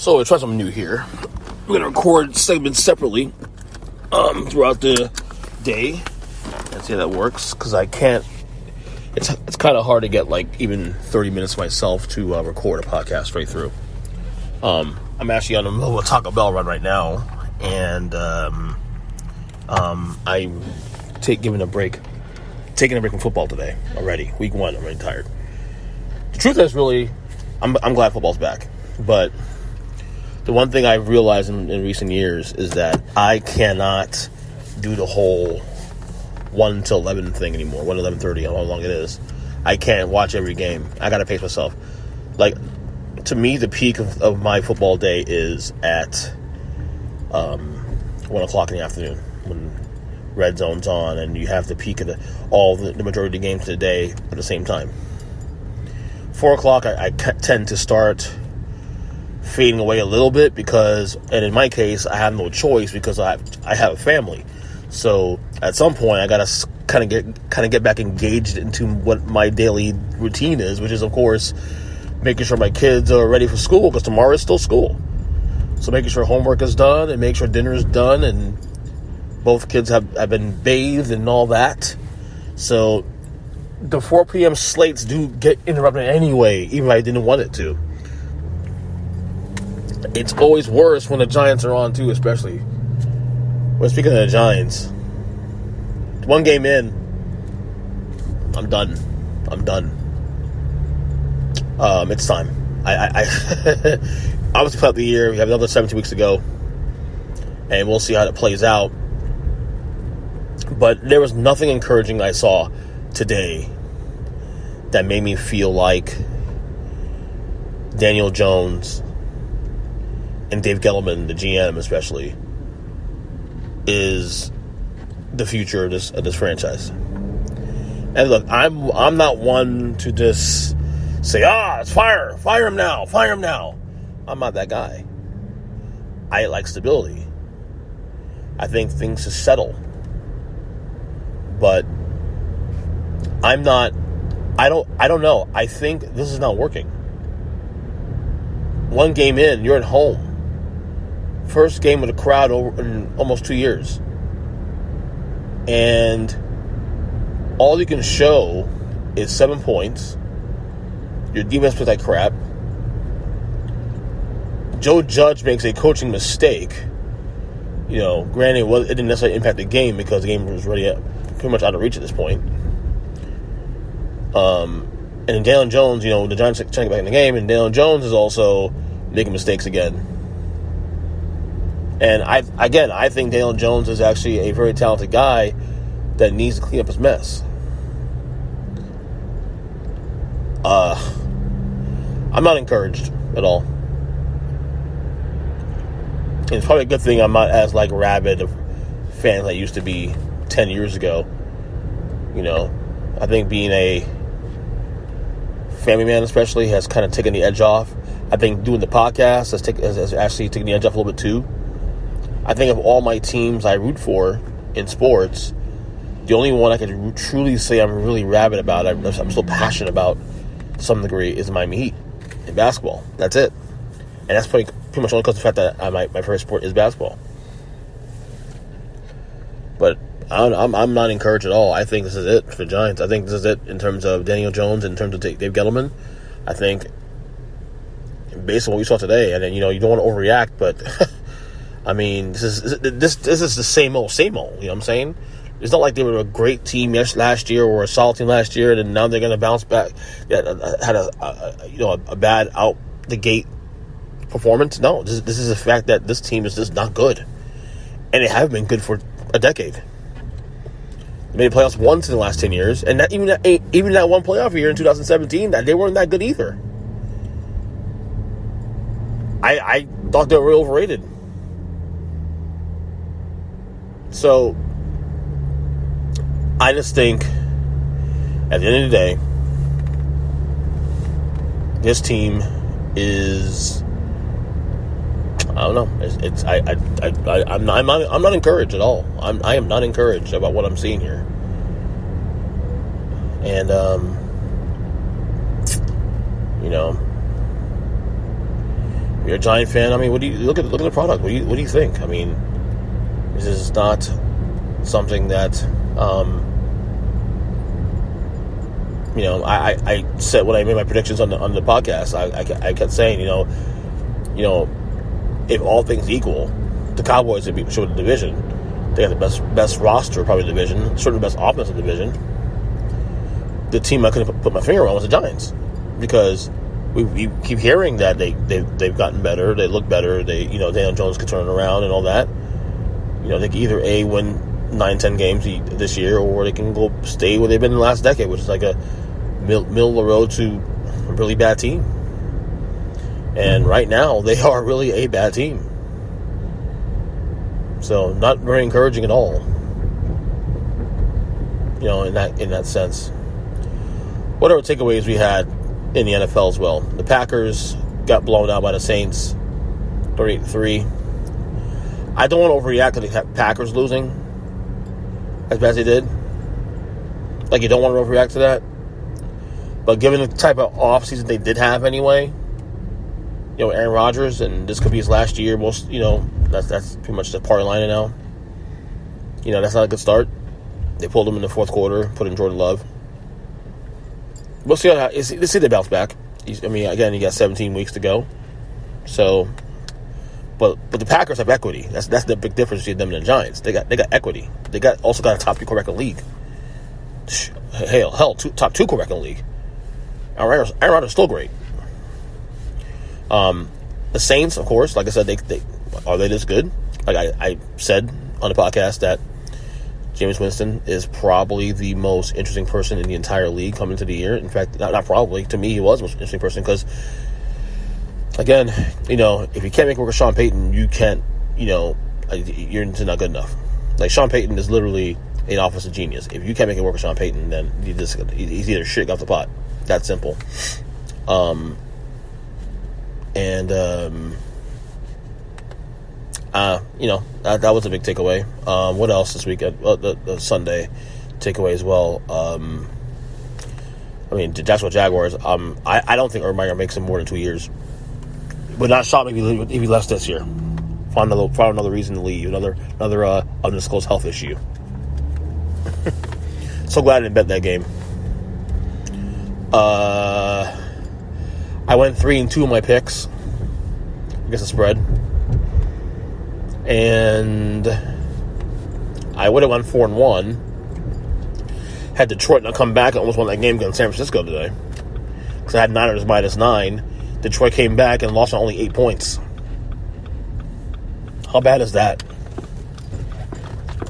So we'll try something new here. We're going to record segments separately throughout the day. Let's see how that works, because I can't. It's kind of hard to get like even 30 minutes myself to record a podcast straight through. I'm actually on the middle of a Taco Bell run right now, and I'm taking a break from football today already. Week 1, I'm already tired. The truth is, really, I'm glad football's back, but the one thing I've realized in recent years is that I cannot do the whole 1 to 11 thing anymore. 1 to 11:30, how long it is. I can't watch every game. I gotta pace myself. Like, to me, the peak of my football day is at 1 o'clock in the afternoon when red zone's on and you have the peak of the majority of the games of the day at the same time. 4 o'clock, I tend to start fading away a little bit because, and in my case, I have no choice because I have a family. So at some point, I gotta kind of get back engaged into what my daily routine is, which is, of course, making sure my kids are ready for school, because tomorrow is still school. So making sure homework is done and make sure dinner is done and both kids have been bathed and all that. So the 4 p.m. slates do get interrupted anyway, even if I didn't want it to. It's always worse when the Giants are on, too, especially. Well, speaking of the Giants, 1 game in, I'm done. It's time. I obviously put out the year. We have another 17 weeks to go, and we'll see how it plays out. But there was nothing encouraging I saw today that made me feel like Daniel Jones and Dave Gettleman, the GM especially, is the future of this franchise. And look, I'm not one to just say, it's fire him now. I'm not that guy. I like stability. I think things should settle. But I don't know. I think this is not working. 1 game in, you're at home. First game with a crowd in almost 2 years. And all you can show is 7 points. Your defense plays like crap. Joe Judge makes a coaching mistake. Granted, it didn't necessarily impact the game because the game was already pretty much out of reach at this point. And Daniel Jones, the Giants are trying to get back in the game, and Daniel Jones is also making mistakes again. And I think Daniel Jones is actually a very talented guy that needs to clean up his mess. I'm not encouraged at all. And it's probably a good thing I'm not as rabid a fan as I used to be 10 years ago. I think being a family man especially has kind of taken the edge off. I think doing the podcast has actually taken the edge off a little bit too. I think of all my teams I root for in sports, the only one I can truly say I'm really rabid about, I'm still passionate about to some degree, is Miami Heat in basketball. That's it. And that's pretty much only because of the fact that my favorite sport is basketball. But I'm not encouraged at all. I think this is it for the Giants. I think this is it in terms of Daniel Jones, in terms of Dave Gettleman. I think, based on what we saw today, and then, you don't want to overreact, but I mean, this is the same old. You know what I'm saying? It's not like they were a great team last year or a solid team last year, and now they're going to bounce back. Had a bad out the gate performance. No, this is the fact that this team is just not good, and they haven't been good for a decade. They made the playoffs once in the last 10 years, and even that one playoff year in 2017, they weren't that good either. I thought they were real overrated. So I just think at the end of the day, this team is, I don't know. I'm not encouraged at all. I am not encouraged about what I'm seeing here. And You're a Giant fan. I mean, what do you look at the product? What do you think? I mean, this is not something that I said when I made my predictions on the podcast. I kept saying, if all things equal, the Cowboys should win the division. They got the best roster, probably the division, certainly the best offensive division. The team I couldn't put my finger on was the Giants, because we keep hearing that they've gotten better, they look better, Daniel Jones can turn it around and all that. They can either win 9-10 games this year, or they can go stay where they've been in the last decade, which is like a middle of the road to a really bad team. And right now, they are really a bad team. So not very encouraging at all. In that sense. Whatever takeaways we had in the NFL as well. The Packers got blown out by the Saints, 38-3. I don't want to overreact to the Packers losing as bad as they did. Like, you don't want to overreact to that. But given the type of offseason they did have anyway, Aaron Rodgers, and this could be his last year. That's pretty much the party line now. That's not a good start. They pulled him in the fourth quarter, put in Jordan Love. We'll see let's see they bounce back. Again, you got 17 weeks to go. So, but the Packers have equity. That's the big difference between them and the Giants. They got equity. They also got a top 3 quarterback in the league. Hell, top 2 quarterback in the league. Aaron Rodgers is still great. The Saints, of course, like I said, they are they this good? Like I said on the podcast that Jameis Winston is probably the most interesting person in the entire league coming into the year. In fact, not probably. To me, he was the most interesting person because, again, if you can't make it work with Sean Payton, you can't, you're not good enough. Like, Sean Payton is literally an offensive genius. If you can't make it work with Sean Payton, then he's either shit off the pot. That simple. That was a big takeaway. What else this weekend? Well, the Sunday takeaway as well. Jacksonville Jaguars. I don't think Urban Meyer makes him more than 2 years. Would not shock me if he left this year. Found another reason to leave. Another undisclosed health issue. So glad I didn't bet that game. I went 3-2 in my picks against the spread. And I would have won 4-1 had Detroit not come back and almost won that game against San Francisco today. Because I had Niners -9. Detroit came back and lost on only 8 points. How bad is that?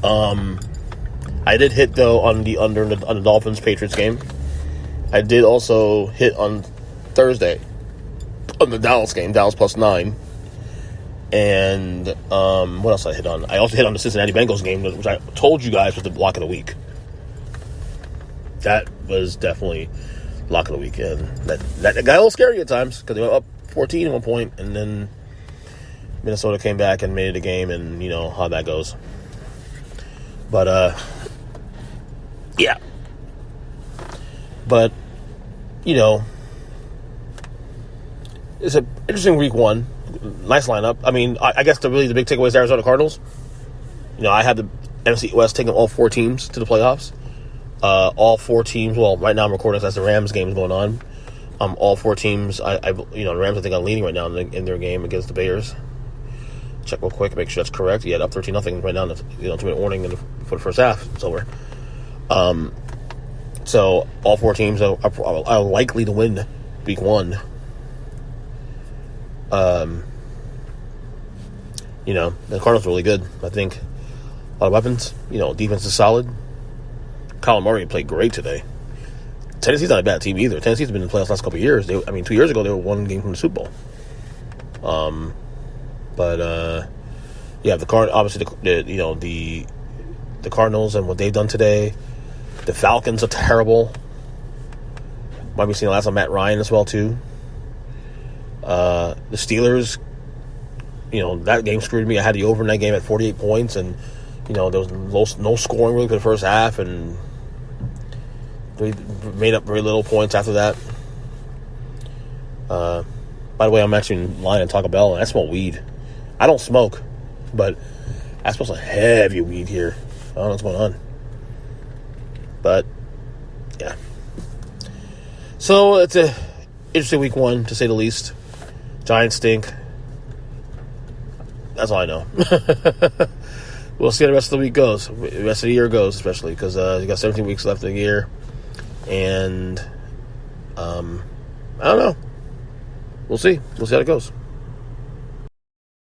I did hit, though, on the under on the Dolphins-Patriots game. I did also hit on Thursday on the Dallas game, Dallas +9. And what else did I hit on? I also hit on the Cincinnati Bengals game, which I told you guys was the lock of the week. That was definitely lock of the week. And that got a little scary at times because they went up 14 at one point, and then Minnesota came back and made it a game, and you know how that goes. But, yeah. But, you know, it's an interesting week one. Nice lineup. I mean, I guess the big takeaway is Arizona Cardinals. You know, I have the NFC West taking all 4 teams to the playoffs. All 4 teams. Well, right now I'm recording as the Rams game is going on. All 4 teams. The Rams I think are leading right now in their game against the Bears. Check real quick, make sure that's correct. Yeah, up 13-0 right now. 2-minute warning for the first half. It's over. So all 4 teams are likely to win week one. The Cardinals are really good. I think a lot of weapons. Defense is solid. Kyler Murray played great today. Tennessee's not a bad team either. Tennessee's been in the playoffs the last couple of years. 2 years ago they were 1 game from the Super Bowl. The obviously the Cardinals and what they've done today. The Falcons are terrible. Might be seeing the last of Matt Ryan as well too. The Steelers, that game screwed me. I had the over in that game at 48 points, and there was no scoring really for the first half, and they made up very little points after that. By the way, I'm actually in line at Taco Bell, and I smell weed. I don't smoke, but I smell some heavy weed here. I don't know what's going on. But, yeah. So, it's a interesting week 1, to say the least. Giants stink. That's all I know. We'll see how the rest of the week goes. The rest of the year goes, especially, because you got 17 weeks left in the year. And, I don't know. We'll see. We'll see how it goes.